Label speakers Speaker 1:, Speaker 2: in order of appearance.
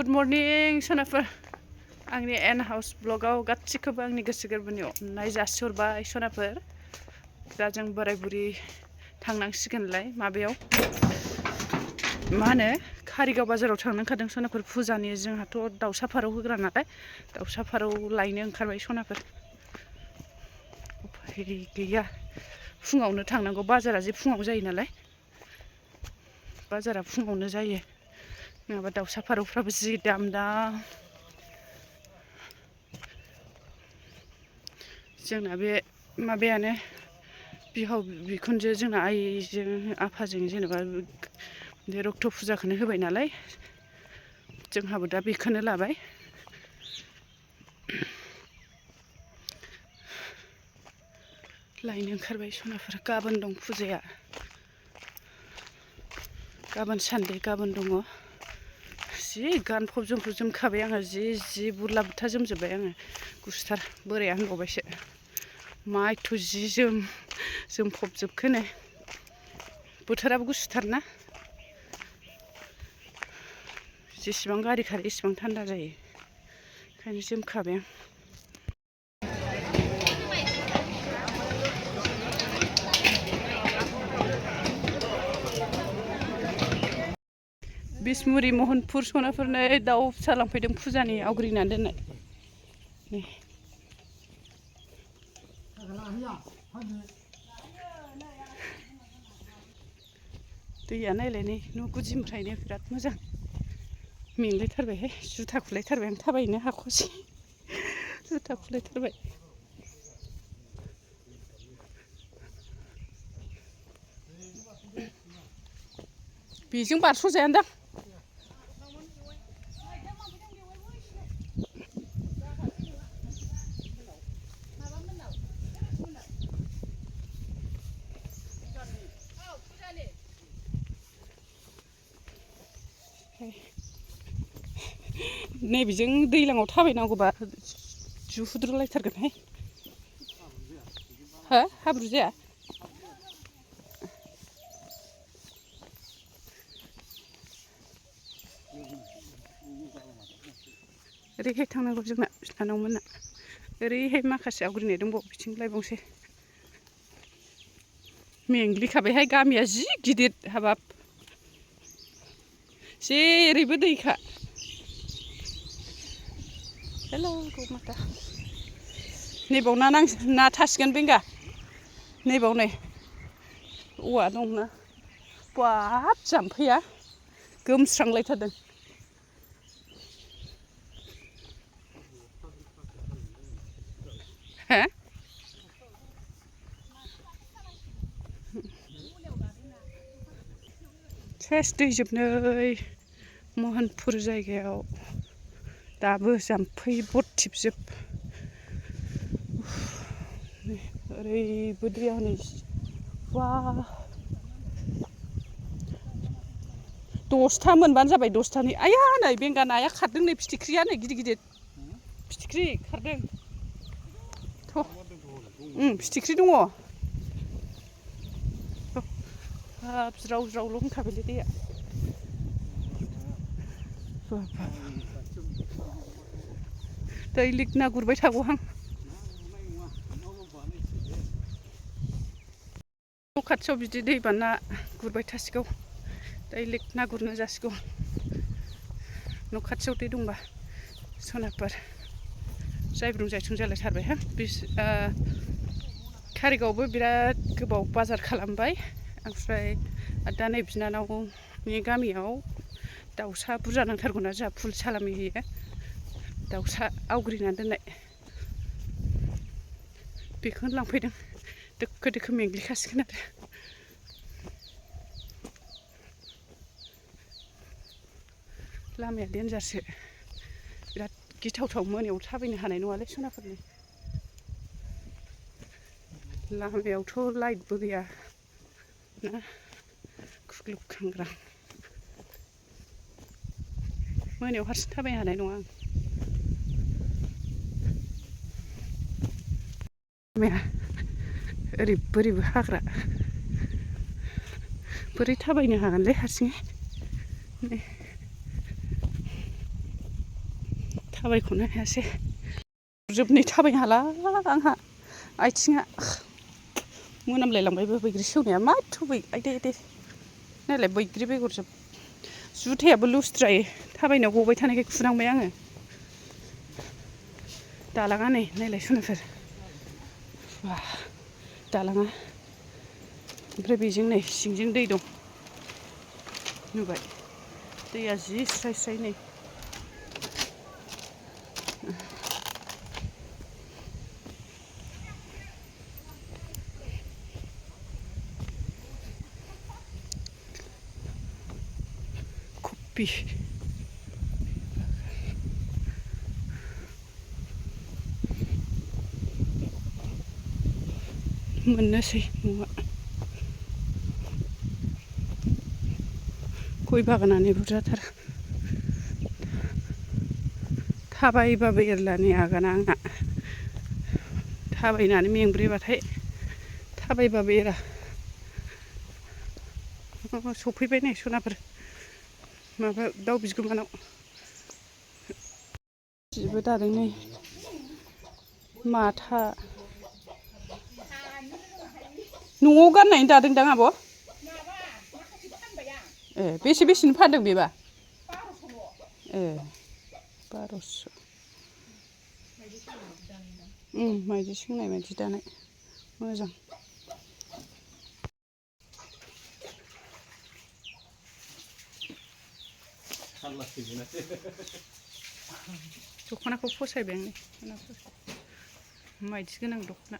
Speaker 1: good morning सनाफोर आंनि N house ब्लगाव गासिखौबो आंनि गोसो गोरबोनि अननाय जासिहरबाय सनाफोर दा जों बोराय बुरि थांनांसिगोनलाय माबायाव मा होनो कारिगाव बाजाराव थांनो ओंखारदों सनाफोर फुजानि जोंहाथ' दाउसा फारौ होग्रा नालाय दाउसा फारौ लायनो ओंखारबाय सनाफोर उफाय गैया फुङावनो थांनांगौ बाजारा जे फुङाव जायो नालाय बाजारा फुङावनो जायो नङाबा दाउसा फारौफ्राबो जि दाम जोंना बे माबायानो बिहाव बिखुनजो जोंना आइजों आफाजों जेनेबा बे रक्त फुजाखौनो होबाय नालाय जोंहाबो दा बेखौनो लाबाय लायनो ओंखारबाय सनाफोर गाबोन दं फुजाया गाबोन सानदे गाबोन दङ जि गानफब जोमफब जोमखाबाय आङो जि बुरला बुथा जोमजोब्बाय आङो गुसुथार बोराया होनबावबायसो मा एथ' जि जोमफबजोबखोनो बोथोराबो गुसुथारना जेसेबां गारि खारो एसेबां थान्दा जायो ओंखायनो जोमखाबाय आं बिसमुरि महनपुर सनाफोरनो दाउ फिसा लांफैदों फुजानि आवग्रिनानै दोननाय दैया नायलाय नै न' गुदिनिफ्रायनो बिराद मोजां मेंलायथारबायहाय जुथा खुलायथारबाय आं थाबायनो हाख'सै जुथा खुलायथारबाय बेजों बारस'जायानदां नैबेजों दैज्लाङाव थाबायनांगौबा जुहुद्रुलायथारगोनहाय हो हाब्रु जाया ओरैहाय थांनांगौ जोंना बिनानावमोनना ओरैहाय माखासे आवग्रिनाय दंबावो बिथिं लायबावसै मेंग्लिखाबायहाय गामिया जि गिदिर हाबाब जेरैबो दैखा हेल' गौमाता नैबाव ना थासिगोन बेंगा नैबाव नै औवा दंना बाब जाम्फैया गोमस्रांलायथारदों हो सेस दैजोबनै महनपुर जायगायाव दाबो जाम्फै बरथिबजोब ओरैबो दैया हनै बा 10था मोनबानो जाबाय 10थानि आया नै बेंगा नाया खारदों नै फिथिख्रिया नै गिदिर गिदिर फिथिख्रि खारदों फिथिख्रि दङ हाब ज्राव ज्रावल' होनखाबायलै दैया दैलिग ना गुरबाय थागौहां न' खाथियाव बिदि दैबा ना गुरबाय थासिगौ दैलिग ना गुरनो जासिगौ न' खाथियाव दै दंबा सनाफोर जायब्रुं जायथुं जालायथारबायहां कारिगावआवबो बिराद गोबाव बाजार खालामबाय ओमफ्राय दा नै बिनानावनि गामियाव दाउसा बुरजा नांथारगौना जोंहा फुल सालामि होयो दाउसा आवग्रिनानै दोननाय बेखौनो लांफैदों दोखो दोखो मेंग्लिखासिगोन आरो लामाया देन्जारसो बिराद गिथावथाव मोनायाव थाबायनो हानाय नङालै सनाफोरनि लामायावथ' लाइटबो गैया ना खुग्लुब खांग्रां मोनायाव हारसिं थाबायनो हानाय नङा आं लामाया ओरैबो ओरैबो हाग्रा बोरै थाबायनो हागोनलै हारसिङै थाबायखौनो हायासै जोबनै थाबायनो हाला आंहा आथिङा मोनामलायलांबायबो बैग्रि सेवनाया मा थुबै आयदै आयदै नायलाय बैग्रि बेगरजोब जुथायाबो लुस्रायो थाबायनायाव गबाय थानायखाय खुनांबाय आङो दालाङा नै नायलाय सनाफोर बा दालाङा ओमफ्राय बेजों नै सिंजों दै दं नुबाय दैया जि स्राय स्राय नै कपि मोननोसै न'आ गय बागानानो बुरजाथार थाबायबाबो एरलानि आगाना आंना थाबायनानै मेंब्रेबाथाय थाबायबाबो एरा सफैबाय नै सनाफोर माबा दाउ बिगोमानाव जिबो दादों नै माथा न'आव गाननायनि दादोंदां आब' ए बेसे बेसेनि फानदों बेबा 1200 ए 1200 माइदि सोंनाय बायदि दानाय मोजां दख'नाखौ फसायबाय आं माइदि गोनां दख'ना